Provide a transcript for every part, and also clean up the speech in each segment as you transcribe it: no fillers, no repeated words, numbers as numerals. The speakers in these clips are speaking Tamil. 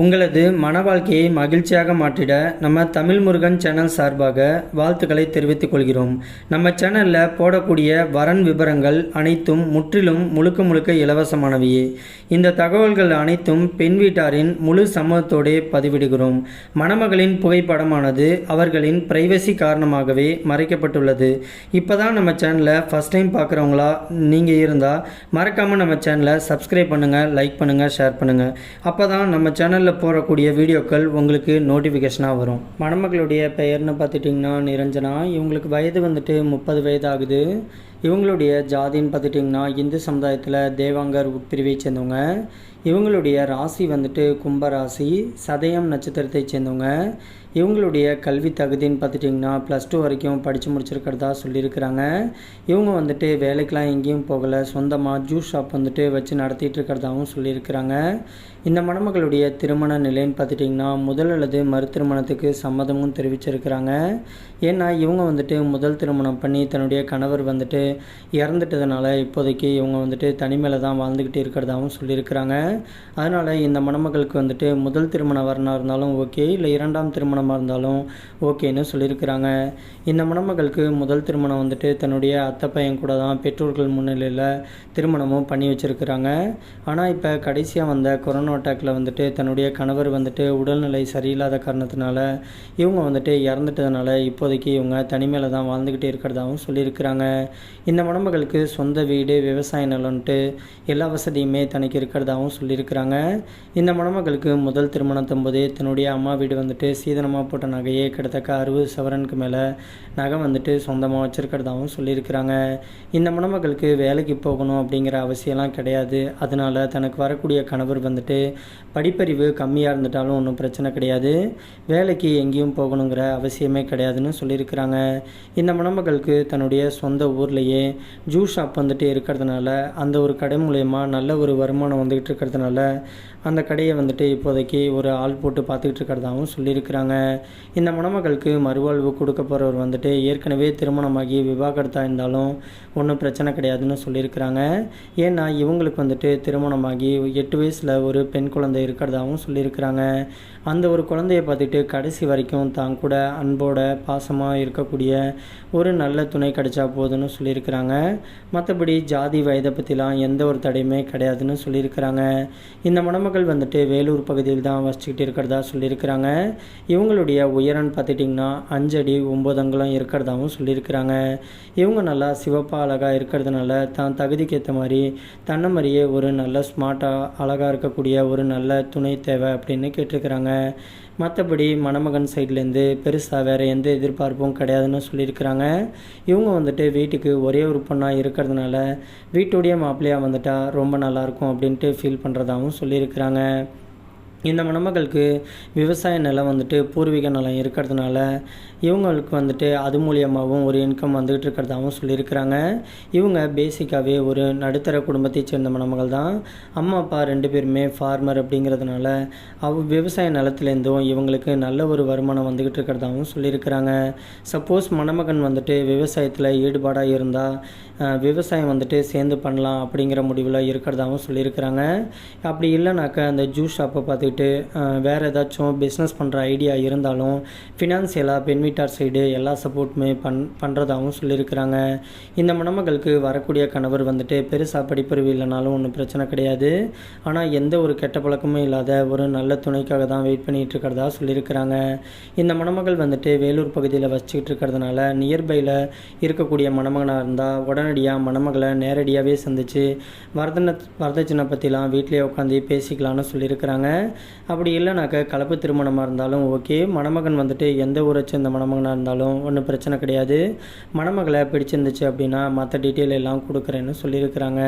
உங்களது மன வாழ்க்கையை மகிழ்ச்சியாக மாற்றிட நம்ம தமிழ் முருகன் சேனல் சார்பாக வாழ்த்துக்களை தெரிவித்துக் கொள்கிறோம். நம்ம சேனலில் போடக்கூடிய வரன் விவரங்கள் அனைத்தும் முற்றிலும் முழுக்க இலவசமானவையே. இந்த தகவல்கள் அனைத்தும் பெண் வீட்டாரின் முழு சம்மதத்தோடு பதிவிடுகிறோம். மணமகளின் புகைப்படமானது அவர்களின் பிரைவசி காரணமாகவே மறைக்கப்பட்டுள்ளது. இப்போ தான் நம்ம சேனலை ஃபஸ்ட் டைம் பார்க்குறவங்களா நீங்கள் இருந்தால் மறக்காமல் நம்ம சேனலை சப்ஸ்கிரைப் பண்ணுங்கள், லைக் பண்ணுங்கள், ஷேர் பண்ணுங்கள். அப்போ தான் நம்ம சேனல் போடக்கூடிய வீடியோக்கள் உங்களுக்கு நோட்டிஃபிகேஷனாக வரும். மணமகளுடைய பெயர்னு பார்த்துட்டிங்கன்னா நிரஞ்சனா. இவங்களுக்கு வயது வந்துட்டு 30 வயது ஆகுது. இவங்களுடைய ஜாதின்னு பார்த்துட்டிங்கன்னா இந்து சமுதாயத்தில் தேவாங்கர் உட்பிரிவை சேர்ந்தவங்க. இவங்களுடைய ராசி வந்துட்டு கும்பராசி, சதயம் நட்சத்திரத்தை சேர்ந்தவங்க. இவங்களுடைய கல்வி தகுதின்னு பார்த்துட்டிங்கன்னா +2 வரைக்கும் படித்து முடிச்சிருக்கிறதா சொல்லியிருக்கிறாங்க. இவங்க வந்துட்டு வேலைக்கெலாம் எங்கேயும் போகலை, சொந்தமாக ஜூஸ் ஷாப் வந்துட்டு வச்சு நடத்திட்டு இருக்கிறதாகவும் சொல்லியிருக்கிறாங்க. இந்த மணமகளுடைய திருமண நிலைன்னு பார்த்துட்டிங்கன்னா முதல் அல்லது மறு திருமணத்துக்கு சம்மதமும் தெரிவிச்சிருக்கிறாங்க. ஏன்னா இவங்க வந்துட்டு முதல் திருமணம் பண்ணி தன்னுடைய கணவர் வந்துட்டு இறந்துட்டதுனால இப்போதைக்கு இவங்க வந்துட்டு தனிமையில் தான் வாழ்ந்துக்கிட்டு இருக்கிறதாகவும் சொல்லியிருக்கிறாங்க. அதனால் இந்த மணமகளுக்கு வந்துட்டு முதல் திருமண வரனாக இருந்தாலும் ஓகே, இல்லை 2ஆம் திருமணமாக இருந்தாலும் ஓகேன்னு சொல்லியிருக்கிறாங்க. இந்த மணமகளுக்கு முதல் திருமணம் வந்துட்டு தன்னுடைய அத்தை பையன் கூட தான் பெற்றோர்கள் முன்னிலையில் திருமணமும் பண்ணி வச்சுருக்கிறாங்க. ஆனால் இப்போ கடைசியாக வந்த கொரோனா அட்டாக்கில் வந்துட்டு தன்னுடைய கணவர் வந்துட்டு உடல்நிலை சரியில்லாத காரணத்தினால இவங்க வந்துட்டு இறந்துட்டதுனால இப்போதைக்கு இவங்க தனிமையில் தான் வாழ்ந்துக்கிட்டே இருக்கிறதாகவும் சொல்லியிருக்கிறாங்க. இந்த மணமகளுக்கு சொந்த வீடு, விவசாய நிலம்ன்ட்டு எல்லா வசதியுமே தனக்கு இருக்கிறதாகவும் சொல்லியிருக்கிறாங்க. இந்த மணமகளுக்கு முதல் திருமணத்தும் போதே தன்னுடைய அம்மா வீடு வந்துட்டு சீதனமாக போட்ட நகையே கிட்டத்தட்ட 60 சவரனுக்கு மேலே நகை வந்துட்டு சொந்தமாக வச்சுருக்கிறதாகவும் சொல்லியிருக்கிறாங்க. இந்த மணமகளுக்கு வேலைக்கு போகணும் அப்படிங்கிற அவசியம்லாம் கிடையாது. அதனால் தனக்கு வரக்கூடிய கணவர் வந்துட்டு படிப்பறிவு கம்மியாக இருந்துட்டாலும் ஒன்றும் பிரச்சனை கிடையாது, வேலைக்கு எங்கேயும் போகணுங்கிற அவசியமே கிடையாதுன்னு சொல்லியிருக்கிறாங்க. இந்த மணமகளுக்கு தன்னுடைய சொந்த ஊர்லேயே ஜூஸ் ஷாப் வந்துட்டு இருக்கிறதுனால அந்த ஒரு கடை மூலயமா நல்ல ஒரு வருமானம் வந்துக்கிட்டு இருக்கிறதுனால அந்த கடையை வந்துட்டு இப்போதைக்கு ஒரு ஆள் போட்டு பார்த்துக்கிட்டு இருக்கிறதாகவும் சொல்லியிருக்கிறாங்க. இந்த மணமகளுக்கு மறுவாழ்வு கொடுக்க போகிறவர் வந்துட்டு ஏற்கனவே திருமணமாகி விவாகரத்தாக இருந்தாலும் ஒன்றும் பிரச்சனை கிடையாதுன்னு சொல்லியிருக்கிறாங்க. ஏன்னா இவங்களுக்கு வந்துட்டு திருமணமாகி 8 வயசில் ஒரு பெண் குழந்தை இருக்கிறதாகவும் சொல்லியிருக்கிறாங்க. அந்த ஒரு குழந்தைய பார்த்துட்டு கடைசி வரைக்கும் தான் கூட அன்போட பாசமாக இருக்கக்கூடிய ஒரு நல்ல துணை கிடைச்சா போதுன்னு சொல்லியிருக்கிறாங்க. மற்றபடி ஜாதி வயதை பற்றிலாம் எந்த ஒரு தடையுமே கிடையாதுன்னு சொல்லியிருக்கிறாங்க. இந்த மணமகள் வந்துட்டு வேலூர் பகுதியில் தான் வசிச்சுக்கிட்டு இருக்கிறதா சொல்லியிருக்கிறாங்க. இவங்களுடைய உயரம்னு பார்த்துட்டிங்கன்னா 5 அடி 9 அங்குலம் இருக்கிறதாகவும் சொல்லியிருக்கிறாங்க. இவங்க நல்லா சிவப்பாக அழகாக இருக்கிறதுனால தான் தகுதிக்கு ஏற்ற மாதிரி தன்னை மாதிரியே ஒரு நல்ல ஸ்மார்ட்டாக அழகாக இருக்கக்கூடிய ஒரு நல்ல துணை தேவை அப்படின்னு கேட்டிருக்கிறாங்க. மற்றபடி மணமகன் சைட்லேருந்து பெருசாக வேறு எந்த எதிர்பார்ப்பும் கிடையாதுன்னு சொல்லியிருக்கிறாங்க. இவங்க வந்துட்டு வீட்டுக்கு ஒரே ஒரு பொண்ணாக இருக்கிறதுனால வீட்டுடைய மாப்பிள்ளையாக வந்துட்டால் ரொம்ப நல்லாயிருக்கும் அப்படின்ட்டு ஃபீல் பண்ணுறதாகவும் சொல்லியிருக்கிறாங்க. இந்த மணமகளுக்கு விவசாய நிலம் வந்துட்டு பூர்வீக நிலம் இருக்கிறதுனால இவங்களுக்கு வந்துட்டு அது மூலியமாகவும் ஒரு இன்கம் வந்துகிட்டு இருக்கிறதாகவும் சொல்லியிருக்கிறாங்க. இவங்க பேசிக்காகவே ஒரு நடுத்தர குடும்பத்தை சேர்ந்த மணமகள் தான். அம்மா அப்பா 2 பேருமே ஃபார்மர் அப்படிங்கிறதுனால விவசாய நிலத்துலேருந்தும் இவங்களுக்கு நல்ல ஒரு வருமானம் வந்துக்கிட்டு இருக்கிறதாகவும் சொல்லியிருக்கிறாங்க. சப்போஸ் மணமகன் வந்துட்டு விவசாயத்தில் ஈடுபாடாக இருந்தால் விவசாயம் வந்துட்டு சேர்ந்து பண்ணலாம் அப்படிங்கிற முடிவில் இருக்கிறதாகவும் சொல்லியிருக்கிறாங்க. அப்படி இல்லைனாக்கா அந்த ஜூஸ் ஷாப்பை பார்த்துக்கிட்டு வேறு ஏதாச்சும் பிஸ்னஸ் பண்ணுற ஐடியா இருந்தாலும் ஃபினான்சியலாக பெண் வீட்டார் சைடு எல்லா சப்போர்ட்டுமே பண்ணுறதாகவும் சொல்லியிருக்கிறாங்க. இந்த மணமகளுக்கு வரக்கூடிய கணவர் வந்துட்டு பெருசாக படிப்பறிவு இல்லைனாலும் ஒன்றும் பிரச்சனை கிடையாது. ஆனால் எந்த ஒரு கெட்ட பழக்கமும் இல்லாத ஒரு நல்ல துணைக்காக தான் வெயிட் பண்ணிகிட்டு இருக்கிறதா சொல்லியிருக்கிறாங்க. இந்த மணமகள் வந்துட்டு வேலூர் பகுதியில் வச்சுக்கிட்டு இருக்கிறதுனால நியர்பையில் இருக்கக்கூடிய மணமகனாக இருந்தால் உடனடியாக மணமகளை நேரடியாகவே சந்தித்து வரதட்சணை பற்றிலாம் வீட்டிலே உட்காந்து பேசிக்கலான்னு சொல்லியிருக்கிறாங்க. அப்படி இல்லைனாக்கா கலப்பு திருமணமாக இருந்தாலும் ஓகே, மணமகன் வந்துட்டு எந்த ஊரை சேர்ந்த மணமகனாக இருந்தாலும் ஒன்றும் பிரச்சனை கிடையாது. மணமகளை பிடிச்சிருந்துச்சு அப்படின்னா மற்ற டீட்டெயில் எல்லாம் கொடுக்குறேன்னு சொல்லியிருக்கிறாங்க.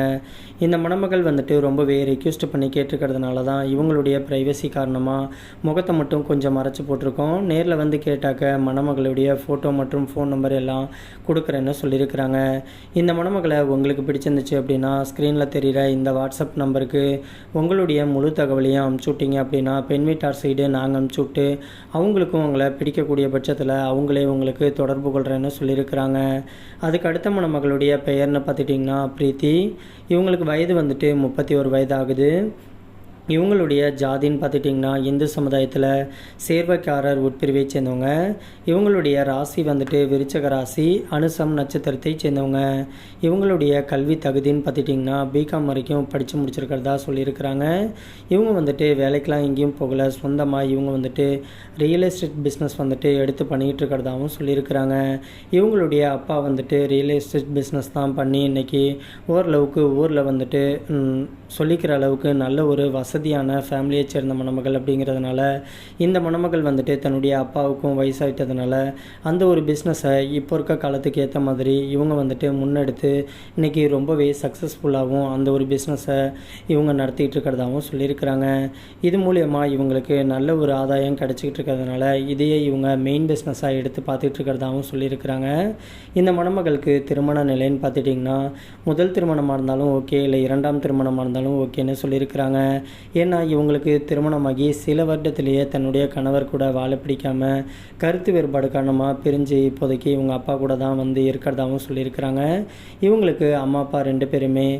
இந்த மணமகள் வந்துட்டு ரொம்பவே ரிக்வெஸ்ட் பண்ணி கேட்டிருக்கிறதுனால தான் இவங்களுடைய ப்ரைவசி காரணமாக முகத்தை மட்டும் கொஞ்சம் மறைச்சி போட்டிருக்கோம். நேரில் வந்து கேட்டாக்க மணமகளுடைய ஃபோட்டோ மற்றும் ஃபோன் நம்பர் எல்லாம் கொடுக்குறேன்னு சொல்லியிருக்கிறாங்க. இந்த மணமகளை உங்களுக்கு பிடிச்சிருந்துச்சு அப்படின்னா ஸ்க்ரீனில் தெரிகிற இந்த வாட்ஸ்அப் நம்பருக்கு உங்களுடைய முழு தகவலையும் அனுப்பிச்சு விட்டீங்க அப்படின்னா பெண் வீட்டார் சைடு நாங்கள் அனுப்பிச்சு விட்டு அவங்களுக்கும் உங்களை பிடிக்கக்கூடிய பட்சத்தில் அவங்களே உங்களுக்கு தொடர்பு கொள்கிறேன்னு சொல்லியிருக்கிறாங்க. அதுக்கு அடுத்த மணமகளுடைய பெயர்னு பார்த்துட்டிங்கன்னா பிரீத்தி. இவங்களுக்கு வயது வந்துட்டு 31 வயது ஆகுது. இவங்களுடைய ஜாதின்னு பார்த்துட்டிங்கன்னா இந்து சமுதாயத்தில் சேர்வைக்காரர் உட்பிரிவை சேர்ந்தவங்க. இவங்களுடைய ராசி வந்துட்டு விருச்சக ராசி, அனுசம் நட்சத்திரத்தை சேர்ந்தவங்க. இவங்களுடைய கல்வி தகுதின்னு பார்த்துட்டிங்கன்னா பிகாம் வரைக்கும் படித்து முடிச்சிருக்கிறதா சொல்லியிருக்கிறாங்க. இவங்க வந்துட்டு வேலைக்கெலாம் எங்கேயும் போகலை, சொந்தமாக இவங்க வந்துட்டு ரியல் எஸ்டேட் பிஸ்னஸ் வந்துட்டு எடுத்து பண்ணிகிட்டு இருக்கிறதாகவும் சொல்லியிருக்கிறாங்க. இவங்களுடைய அப்பா வந்துட்டு ரியல் எஸ்டேட் பிஸ்னஸ் தான் பண்ணி இன்றைக்கி ஓரளவுக்கு ஊரில் வந்துட்டு சொல்லிக்கிற அளவுக்கு நல்ல ஒரு வசதியான ஃபேமிலியை சேர்ந்த மணமகள் அப்படிங்கிறதுனால இந்த மணமகள் வந்துட்டு தன்னுடைய அப்பாவுக்கும் வயசாகிட்டதுனால அந்த ஒரு பிஸ்னஸை இப்போ இருக்க காலத்துக்கு ஏற்ற மாதிரி இவங்க வந்துட்டு முன்னெடுத்து இன்றைக்கி ரொம்பவே சக்ஸஸ்ஃபுல்லாகவும் அந்த ஒரு பிஸ்னஸை இவங்க நடத்திட்டு இருக்கிறதாகவும் சொல்லியிருக்கிறாங்க. இது மூலயமா இவங்களுக்கு நல்ல ஒரு ஆதாயம் கிடச்சிக்கிட்டு இருக்கிறதுனால இதையே இவங்க மெயின் பிஸ்னஸாக எடுத்து பார்த்துட்டு இருக்கிறதாகவும் சொல்லியிருக்கிறாங்க. இந்த மணமகளுக்கு திருமண நிலைன்னு பார்த்துட்டிங்கன்னா முதல் திருமணமாக இருந்தாலும் ஓகே, இல்லை இரண்டாம் திருமணமாக இருந்தாலும் ஓகேன்னு சொல்லியிருக்கிறாங்க. ஏன்னா இவங்களுக்கு திருமணமாகி சில வருடத்திலேயே தன்னுடைய கணவர் கூட வாழ பிடிக்காமல் கருத்து வேறுபாடு காரணமாக பிரிஞ்சு இப்போதைக்கு இவங்க அப்பா கூட தான் வந்து இருக்கிறதாகவும் சொல்லியிருக்கிறாங்க. இவங்களுக்கு அம்மா அப்பா 2 பேருமே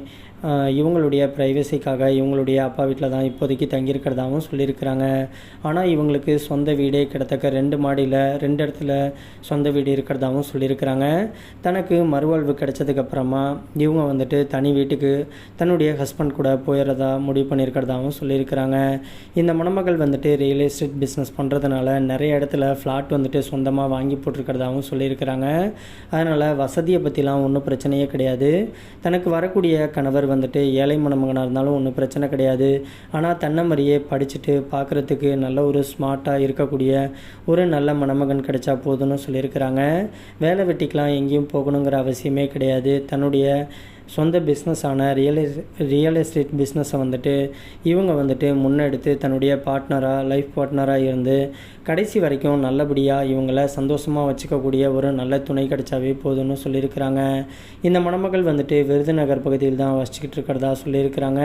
இவங்களுடைய ப்ரைவசிக்காக இவங்களுடைய அப்பா வீட்டில் தான் இப்போதைக்கு தங்கியிருக்கிறதாகவும் சொல்லியிருக்கிறாங்க. ஆனால் இவங்களுக்கு சொந்த வீடே கிட்டத்தட்ட 2 மாடியில் 2 இடத்துல சொந்த வீடு இருக்கிறதாகவும் சொல்லியிருக்கிறாங்க. தனக்கு மறுவாழ்வு கிடைச்சதுக்கப்புறமா இவங்க வந்துட்டு தனி வீட்டுக்கு தன்னுடைய ஹஸ்பண்ட் கூட போயிடுறதா முடிவு பண்ணியிருக்கிறதாகவும் சொல்லியிருக்கிறாங்க. இந்த மணமகள் வந்துட்டு ரியல் எஸ்டேட் பிஸ்னஸ் பண்ணுறதுனால நிறைய இடத்துல ஃப்ளாட் வந்துட்டு சொந்தமாக வாங்கி போட்டிருக்கிறதாகவும் சொல்லியிருக்கிறாங்க. அதனால் வசதியை பற்றிலாம் ஒன்றும் பிரச்சனையே கிடையாது. தனக்கு வரக்கூடிய கணவர் வந்துட்டு ஏழை மணமகனாக இருந்தாலும் ஒன்றும் பிரச்சனை கிடையாது. ஆனால் தன்னை மாதிரியே படிச்சுட்டு பார்க்குறதுக்கு நல்ல ஒரு ஸ்மார்ட்டாக இருக்கக்கூடிய ஒரு நல்ல மணமகன் கிடைச்சா போதும்னு சொல்லியிருக்கிறாங்க. வேலை வெட்டிக்கெலாம் எங்கேயும் போகணுங்கிற அவசியமே கிடையாது. தன்னுடைய சொந்த பிஸ்னஸான ரியல் எஸ்டேட் பிஸ்னஸை வந்துட்டு இவங்க வந்துட்டு முன்னெடுத்து தன்னுடைய லைஃப் பார்ட்னராக இருந்து கடைசி வரைக்கும் நல்லபடியாக இவங்கள சந்தோஷமாக வச்சுக்கக்கூடிய ஒரு நல்ல துணை கிடைச்சாவே போதும்னு சொல்லியிருக்கிறாங்க. இந்த மணமகள் வந்துட்டு விருதுநகர் பகுதியில் தான் வசிச்சுக்கிட்டு இருக்கிறதா சொல்லியிருக்கிறாங்க.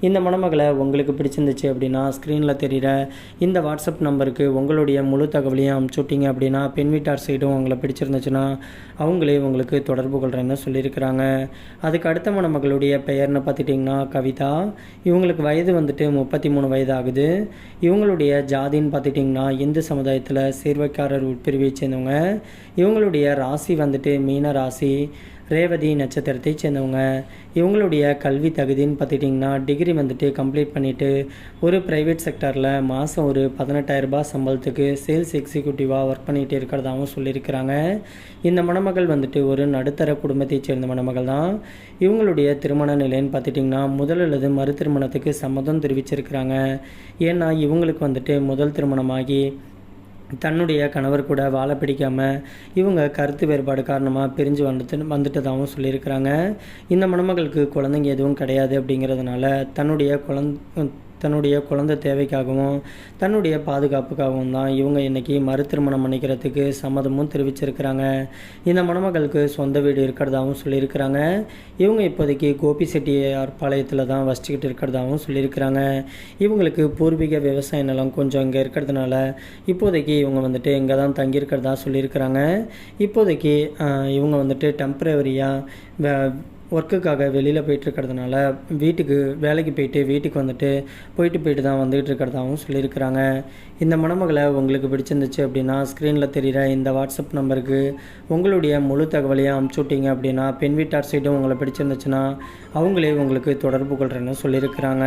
இந்த மணமகளை உங்களுக்கு பிடிச்சிருந்துச்சு அப்படின்னா ஸ்க்ரீனில் தெரிகிற இந்த வாட்ஸ்அப் நம்பருக்கு உங்களுடைய முழு தகவலையும் அனுப்பிச்சுட்டிங்க அப்படின்னா பெண் வீட்டார் சைடும் உங்களை பிடிச்சிருந்துச்சுன்னா அவங்களே உங்களுக்கு தொடர்பு கொள்கிறேன்னு சொல்லியிருக்கிறாங்க. அதுக்கு அடுத்த மணமகளுடைய பெயர்னு பார்த்துட்டிங்கன்னா கவிதா. இவங்களுக்கு வயது வந்துட்டு 33 வயது ஆகுது. இவங்களுடைய ஜாதின்னு பார்த்துட்டிங்கன்னா இந்து சமுதாயத்தில் சேர்வைக்காரர் உட்பிரிவை சேர்ந்தவங்க. இவங்களுடைய ராசி வந்துட்டு மீன ராசி, ரேவதி நட்சத்திரத்தை சேர்ந்தவங்க. இவங்களுடைய கல்வி தகுதின்னு பார்த்துட்டிங்கன்னா டிகிரி வந்துட்டு கம்ப்ளீட் பண்ணிவிட்டு ஒரு ப்ரைவேட் செக்டரில் மாதம் ஒரு 18,000 ரூபாய் சம்பளத்துக்கு சேல்ஸ் எக்ஸிக்யூட்டிவாக ஒர்க் பண்ணிகிட்டு இருக்கிறதாகவும் சொல்லியிருக்கிறாங்க. இந்த மணமகள் வந்துட்டு ஒரு நடுத்தர குடும்பத்தை சேர்ந்த மணமகள் தான். இவங்களுடைய திருமண நிலைன்னு பார்த்துட்டிங்கன்னா முதல் அல்லது மறு திருமணத்துக்கு சம்மதம் தெரிவிச்சிருக்கிறாங்க. ஏன்னா இவங்களுக்கு வந்துட்டு முதல் திருமணமாகி தன்னுடைய கணவர் கூட வாழ பிடிக்காமல் இவங்க கருத்து வேறுபாடு காரணமாக பிரிஞ்சு வந்துட்டதாகவும் சொல்லியிருக்கிறாங்க. இந்த மணமகளுக்கு குழந்தைங்க எதுவும் கிடையாது அப்படிங்கிறதுனால தன்னுடைய குழந்தை தேவைக்காகவும் தன்னுடைய பாதுகாப்புக்காகவும் தான் இவங்க இன்றைக்கி மறு திருமணம் பண்ணிக்கிறதுக்கு சம்மதமும் தெரிவிச்சிருக்கிறாங்க. இந்த மணமகளுக்கு சொந்த வீடு இருக்கிறதாகவும் சொல்லியிருக்கிறாங்க. இவங்க இப்போதைக்கு கோபிசெட்டியார் பாளையத்தில் தான் வசிச்சுக்கிட்டு இருக்கிறதாகவும் சொல்லியிருக்கிறாங்க. இவங்களுக்கு பூர்வீக விவசாய நிலம் கொஞ்சம் இங்கே இருக்கிறதுனால இப்போதைக்கு இவங்க வந்துட்டு இங்கே தான் தங்கியிருக்கிறதா சொல்லியிருக்கிறாங்க. இப்போதைக்கு இவங்க வந்துட்டு டெம்பரவரியாக ஒர்க்குக்காக வெளியில் போயிட்டுருக்கிறதுனால வேலைக்கு போயிட்டு வீட்டுக்கு வந்துட்டு போயிட்டு தான் வந்துகிட்டு இருக்கிறதாகவும் சொல்லியிருக்கிறாங்க. இந்த மணமகளை உங்களுக்கு பிடிச்சிருந்துச்சு அப்படின்னா ஸ்க்ரீனில் தெரிகிற இந்த வாட்ஸ்அப் நம்பருக்கு உங்களுடைய முழு தகவலையும் அனுப்பிச்சுட்டிங்க அப்படின்னா பெண் வீட்டார் சைடும் உங்களை பிடிச்சிருந்துச்சுன்னா அவங்களே உங்களுக்கு தொடர்பு கொள்கிறேன்னு சொல்லியிருக்கிறாங்க.